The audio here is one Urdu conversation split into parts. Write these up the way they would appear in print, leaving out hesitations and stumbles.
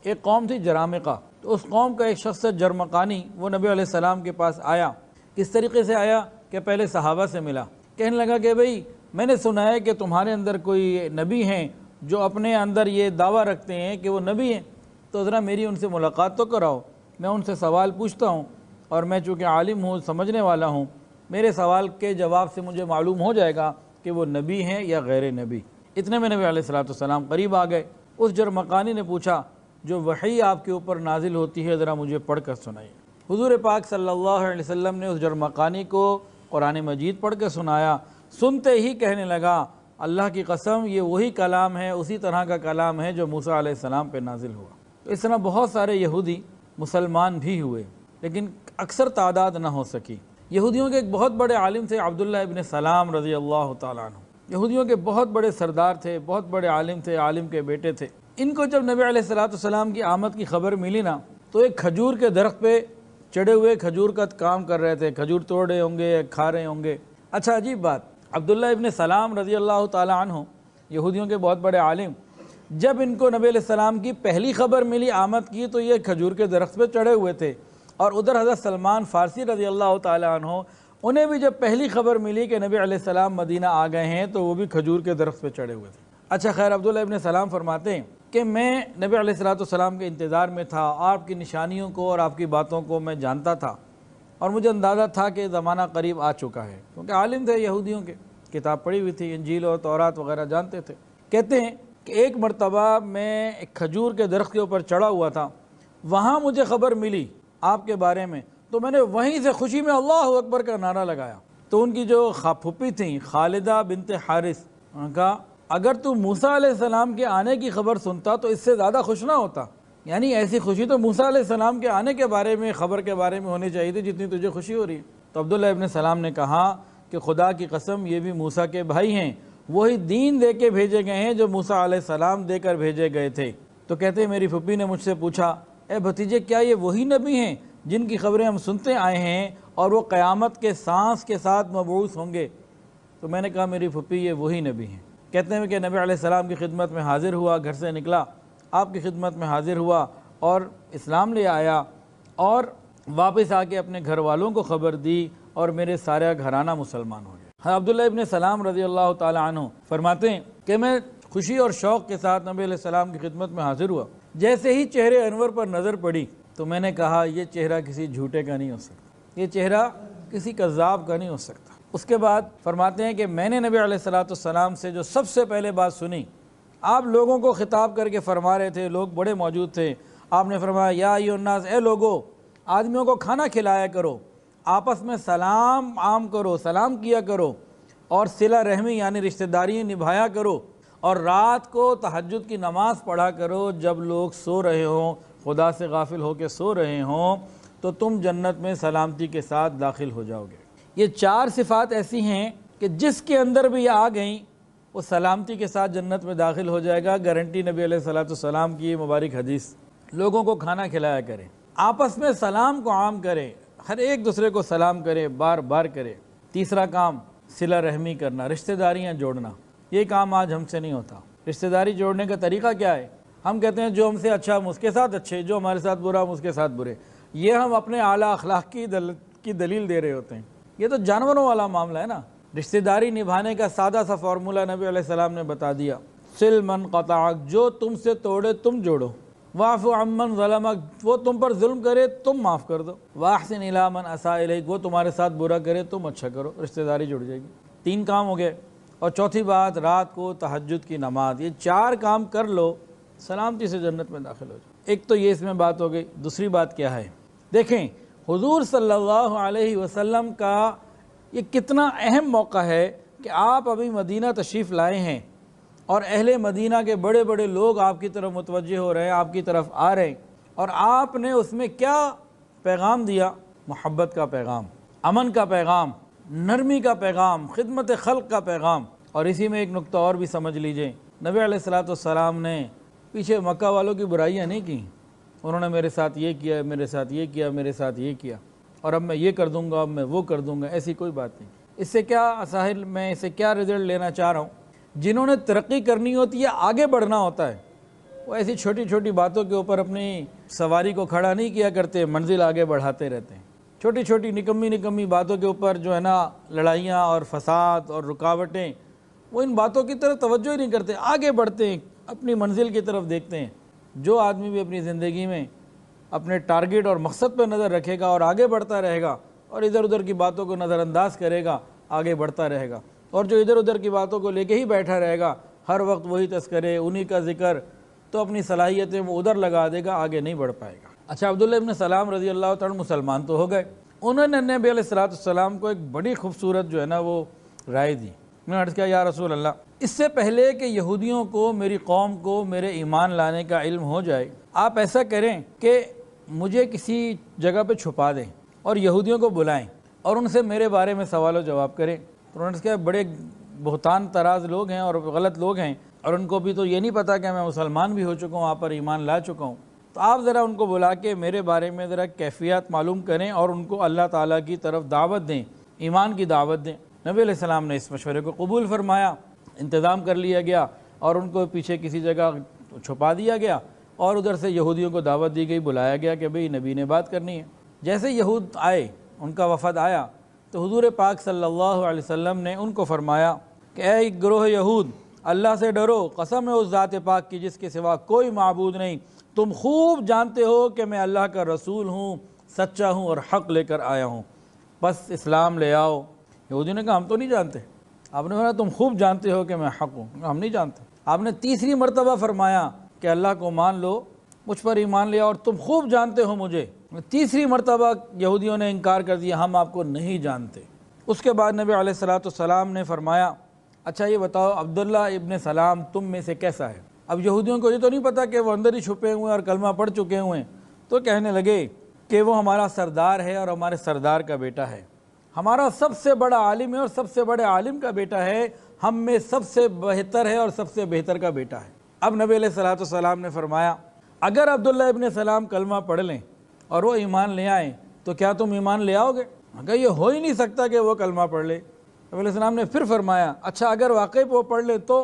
ایک قوم تھی جرامقہ، تو اس قوم کا ایک شخص جرمقانی وہ نبی علیہ السلام کے پاس آیا۔ کس طریقے سے آیا کہ پہلے صحابہ سے ملا، کہنے لگا کہ بھئی میں نے سنا ہے کہ تمہارے اندر کوئی نبی ہیں جو اپنے اندر یہ دعویٰ رکھتے ہیں کہ وہ نبی ہیں، تو ذرا میری ان سے ملاقات تو کراؤ، میں ان سے سوال پوچھتا ہوں، اور میں چونکہ عالم ہوں، سمجھنے والا ہوں، میرے سوال کے جواب سے مجھے معلوم ہو جائے گا کہ وہ نبی ہیں یا غیر نبی۔ اتنے میں نبی علیہ السلام قریب آ گئے۔ اس جرمقانی نے پوچھا جو وحی آپ کے اوپر نازل ہوتی ہے ذرا مجھے پڑھ کر سنائیے۔ حضور پاک صلی اللہ علیہ وسلم نے اس جرمقانی کو قرآن مجید پڑھ کے سنایا۔ سنتے ہی کہنے لگا اللہ کی قسم یہ وہی کلام ہے، اسی طرح کا کلام ہے جو موسیٰ علیہ السلام پہ نازل ہوا۔ تو اس طرح بہت سارے یہودی مسلمان بھی ہوئے، لیکن اکثر تعداد نہ ہو سکی۔ یہودیوں کے ایک بہت بڑے عالم تھے عبداللہ ابن سلام رضی اللہ تعالیٰ عنہ، یہودیوں کے بہت بڑے سردار تھے، بہت بڑے عالم تھے، عالم کے بیٹے تھے۔ ان کو جب نبی علیہ السلام کی آمد کی خبر ملی نا، تو ایک کھجور کے درخت پہ چڑھے ہوئے کھجور کا کام کر رہے تھے، کھجور توڑ رہے ہوں گے، کھا رہے ہوں گے۔ اچھا عجیب بات، عبداللہ ابن سلام رضی اللہ تعالیٰ عنہ یہودیوں کے بہت بڑے عالم، جب ان کو نبی علیہ السلام کی پہلی خبر ملی آمد کی تو یہ کھجور کے درخت پہ چڑھے ہوئے تھے، اور ادھر حضرت سلمان فارسی رضی اللہ تعالیٰ عنہ انہیں بھی جب پہلی خبر ملی کہ نبی علیہ السلام مدینہ آ گئے ہیں تو وہ بھی کھجور کے درخت پہ چڑھے ہوئے تھے۔ اچھا خیر، عبداللہ ابن سلام فرماتے ہیں کہ میں نبی علیہ السلام کے انتظار میں تھا، آپ کی نشانیوں کو اور آپ کی باتوں کو میں جانتا تھا، اور مجھے اندازہ تھا کہ زمانہ قریب آ چکا ہے، کیونکہ عالم تھے یہودیوں کے، کتاب پڑھی ہوئی تھی، انجیل اور تورات وغیرہ جانتے تھے۔ کہتے ہیں کہ ایک مرتبہ میں ایک کھجور کے درخت کے اوپر چڑھا ہوا تھا، وہاں مجھے خبر ملی آپ کے بارے میں، تو میں نے وہیں سے خوشی میں اللہ اکبر کا نعرہ لگایا۔ تو ان کی جو پھوپھی تھیں خالدہ بنت حارث، انہوں نے کہا اگر تو موسیٰ علیہ السلام کے آنے کی خبر سنتا تو اس سے زیادہ خوش نہ ہوتا، یعنی ایسی خوشی تو موسیٰ علیہ السلام کے آنے کے بارے میں، خبر کے بارے میں ہونی چاہیے تھی جتنی تجھے خوشی ہو رہی ہے۔ تو عبداللہ ابن سلام نے کہا کہ خدا کی قسم یہ بھی موسیٰ کے بھائی ہیں، وہی دین دے کے بھیجے گئے ہیں جو موسیٰ علیہ السلام دے کر بھیجے گئے تھے۔ تو کہتے ہیں میری پھوپھی نے مجھ سے پوچھا اے بھتیجے کیا یہ وہی نبی ہیں جن کی خبریں ہم سنتے آئے ہیں اور وہ قیامت کے سانس کے ساتھ مبعوث ہوں گے؟ تو میں نے کہا میری پھوپھی یہ وہی نبی ہیں۔ کہتے ہیں کہ نبی علیہ السلام کی خدمت میں حاضر ہوا، گھر سے نکلا، آپ کی خدمت میں حاضر ہوا اور اسلام لے آیا، اور واپس آ کے اپنے گھر والوں کو خبر دی، اور میرے سارا گھرانہ مسلمان ہو گیا۔ عبداللہ ابن سلام رضی اللہ تعالیٰ عنہ فرماتے ہیں کہ میں خوشی اور شوق کے ساتھ نبی علیہ السلام کی خدمت میں حاضر ہوا، جیسے ہی چہرے انور پر نظر پڑی تو میں نے کہا یہ چہرہ کسی جھوٹے کا نہیں ہو سکتا، یہ چہرہ کسی کذاب کا نہیں ہو سکتا۔ اس کے بعد فرماتے ہیں کہ میں نے نبی علیہ السلام سے جو سب سے پہلے بات سنی، آپ لوگوں کو خطاب کر کے فرما رہے تھے، لوگ بڑے موجود تھے، آپ نے فرمایا یا ایھا الناس، اے لوگو، آدمیوں کو کھانا کھلایا کرو، آپس میں سلام عام کرو، سلام کیا کرو، اور صلہ رحمی یعنی رشتہ داری نبھایا کرو، اور رات کو تہجد کی نماز پڑھا کرو جب لوگ سو رہے ہوں، خدا سے غافل ہو کے سو رہے ہوں، تو تم جنت میں سلامتی کے ساتھ داخل ہو جاؤ گے۔ یہ 4 صفات ایسی ہیں کہ جس کے اندر بھی آ گئیں وہ سلامتی کے ساتھ جنت میں داخل ہو جائے گا، گارنٹی نبی علیہ السلام کی یہ مبارک حدیث۔ لوگوں کو کھانا کھلایا کرے، آپس میں سلام کو عام کرے، ہر ایک دوسرے کو سلام کرے، بار بار کرے۔ تیسرا کام صلہ رحمی کرنا، رشتہ داریاں جوڑنا، یہ کام آج ہم سے نہیں ہوتا۔ رشتہ داری جوڑنے کا طریقہ کیا ہے؟ ہم کہتے ہیں جو ہم سے اچھا ہم اس کے ساتھ اچھے، جو ہمارے ساتھ برا ہم اس کے ساتھ برے۔ یہ ہم اپنے اعلیٰ اخلاق کی دلیل دے رہے ہوتے ہیں۔ یہ تو جانوروں والا معاملہ ہے نا۔ رشتہ داری نبھانے کا سادہ سا فارمولہ نبی علیہ السلام نے بتا دیا، صل من قطعک، جو تم سے توڑے تم جوڑو، واعف عمن ظلمک، وہ تم پر ظلم کرے تم معاف کر دو، واحسن الی من اساء الیک، وہ تمہارے ساتھ برا کرے تم اچھا کرو، رشتہ داری جڑ جائے گی۔ 3 کام ہو گئے۔ اور چوتھی بات رات کو تہجد کی نماز، یہ 4 کام کر لو، سلامتی سے جنت میں داخل ہو جاؤ۔ ایک تو یہ اس میں بات ہو گئی۔ دوسری بات کیا ہے؟ دیکھیں حضور صلی اللہ علیہ وسلم کا یہ کتنا اہم موقع ہے کہ آپ ابھی مدینہ تشریف لائے ہیں، اور اہل مدینہ کے بڑے بڑے لوگ آپ کی طرف متوجہ ہو رہے ہیں، آپ کی طرف آ رہے ہیں، اور آپ نے اس میں کیا پیغام دیا؟ محبت کا پیغام، امن کا پیغام، نرمی کا پیغام، خدمت خلق کا پیغام۔ اور اسی میں ایک نقطہ اور بھی سمجھ لیجئے، نبی علیہ السلام نے پیچھے مکہ والوں کی برائیاں نہیں کی۔ انہوں نے میرے ساتھ یہ کیا، میرے ساتھ یہ کیا، میرے ساتھ یہ کیا، اور اب میں یہ کر دوں گا، اب میں وہ کر دوں گا، ایسی کوئی بات نہیں۔ اس سے کیا ساحل، میں اسے کیا رزلٹ لینا چاہ رہا ہوں؟ جنہوں نے ترقی کرنی ہوتی ہے، آگے بڑھنا ہوتا ہے، وہ ایسی چھوٹی چھوٹی باتوں کے اوپر اپنی سواری کو کھڑا نہیں کیا کرتے، منزل آگے بڑھاتے رہتے ہیں۔ چھوٹی چھوٹی نکمی باتوں کے اوپر جو ہے نا لڑائیاں اور فساد اور رکاوٹیں، وہ ان باتوں کی طرف توجہ ہی نہیں کرتے، آگے بڑھتے ہیں، اپنی منزل کی طرف دیکھتے ہیں۔ جو آدمی بھی اپنی زندگی میں اپنے ٹارگیٹ اور مقصد پہ نظر رکھے گا اور آگے بڑھتا رہے گا اور ادھر ادھر کی باتوں کو نظر انداز کرے گا، آگے بڑھتا رہے گا، اور جو ادھر ادھر کی باتوں کو لے کے ہی بیٹھا رہے گا، ہر وقت وہی تذکرے، انہی کا ذکر، تو اپنی صلاحیتیں وہ ادھر لگا دے گا، آگے نہیں بڑھ پائے گا۔ اچھا، عبداللہ ابن سلام رضی اللہ تعالیٰ مسلمان تو ہو گئے، انہوں نے نبی علیہ السلام کو ایک بڑی خوبصورت جو ہے نا وہ رائے دی۔ میں نے عرض کیا، یا رسول اللہ، اس سے پہلے کہ یہودیوں کو، میری قوم کو میرے ایمان لانے کا علم ہو جائے، آپ ایسا کریں کہ مجھے کسی جگہ پہ چھپا دیں اور یہودیوں کو بلائیں اور ان سے میرے بارے میں سوال و جواب کریں۔ تو انہوں نے کہا، بڑے بہتان طراز لوگ ہیں اور غلط لوگ ہیں، اور ان کو بھی تو یہ نہیں پتہ کہ میں مسلمان بھی ہو چکا ہوں، آپ پر ایمان لا چکا ہوں، تو آپ ذرا ان کو بلا کے میرے بارے میں ذرا کیفیات معلوم کریں اور ان کو اللہ تعالیٰ کی طرف دعوت دیں، ایمان کی دعوت دیں۔ نبی علیہ السلام نے اس مشورے کو قبول فرمایا، انتظام کر لیا گیا اور ان کو پیچھے کسی جگہ چھپا دیا گیا، اور ادھر سے یہودیوں کو دعوت دی گئی، بلایا گیا کہ بھئی نبی نے بات کرنی ہے۔ جیسے یہود آئے، ان کا وفد آیا، تو حضور پاک صلی اللہ علیہ وسلم نے ان کو فرمایا کہ اے گروہ یہود، اللہ سے ڈرو، قسم ہے اس ذات پاک کی جس کے سوا کوئی معبود نہیں، تم خوب جانتے ہو کہ میں اللہ کا رسول ہوں، سچا ہوں اور حق لے کر آیا ہوں، بس اسلام لے آؤ۔ یہودیوں نے کہا، ہم تو نہیں جانتے۔ آپ نے فرمایا، تم خوب جانتے ہو کہ میں حق ہوں، ہم نہیں جانتے۔ آپ نے تیسری مرتبہ فرمایا کہ اللہ کو مان لو، مجھ پر ایمان لے آؤ، اور تم خوب جانتے ہو مجھے۔ تیسری مرتبہ یہودیوں نے انکار کر دیا، ہم آپ کو نہیں جانتے۔ اس کے بعد نبی علیہ السلام نے فرمایا، اچھا یہ بتاؤ عبداللہ ابن سلام تم میں سے کیسا ہے؟ اب یہودیوں کو یہ تو نہیں پتا کہ وہ اندر ہی چھپے ہوئے ہیں اور کلمہ پڑھ چکے ہوئے ہیں، تو کہنے لگے کہ وہ ہمارا سردار ہے اور ہمارے سردار کا بیٹا ہے، ہمارا سب سے بڑا عالم ہے اور سب سے بڑے عالم کا بیٹا ہے، ہم میں سب سے بہتر ہے اور سب سے بہتر کا بیٹا ہے۔ اب نبی علیہ السلام نے فرمایا، اگر عبداللہ ابن سلام کلمہ پڑھ لیں اور وہ ایمان لے آئیں تو کیا تم ایمان لے آؤ گے؟ اگر یہ ہو ہی نہیں سکتا کہ وہ کلمہ پڑھ لے۔ نبی علیہ السلام نے پھر فرمایا، اچھا اگر واقعی وہ پڑھ لے تو؟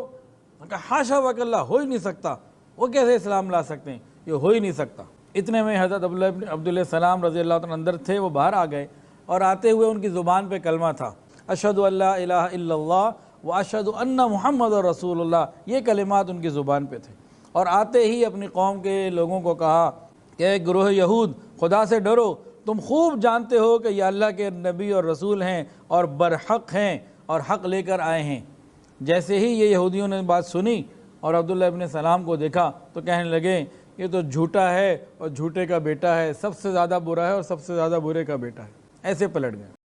حاشا وکلہ، ہو ہی نہیں سکتا، وہ کیسے اسلام لا سکتے ہیں، یہ ہو ہی نہیں سکتا۔ اتنے میں حضرت عبداللہ السلام رضی اللہ عنہ اندر تھے، وہ باہر آ گئے، اور آتے ہوئے ان کی زبان پہ کلمہ تھا، اشہد ان لا الہ الا اللہ و اشہد ان محمد رسول اللہ، یہ کلمات ان کی زبان پہ تھے، اور آتے ہی اپنی قوم کے لوگوں کو کہا کہ اے گروہ یہود، خدا سے ڈرو، تم خوب جانتے ہو کہ یہ اللہ کے نبی اور رسول ہیں اور برحق ہیں اور حق لے کر آئے ہیں۔ جیسے ہی یہ یہودیوں نے بات سنی اور عبداللہ ابن سلام کو دیکھا تو کہنے لگے، یہ تو جھوٹا ہے اور جھوٹے کا بیٹا ہے، سب سے زیادہ برا ہے اور سب سے زیادہ برے کا بیٹا ہے، ایسے پلٹ گئے۔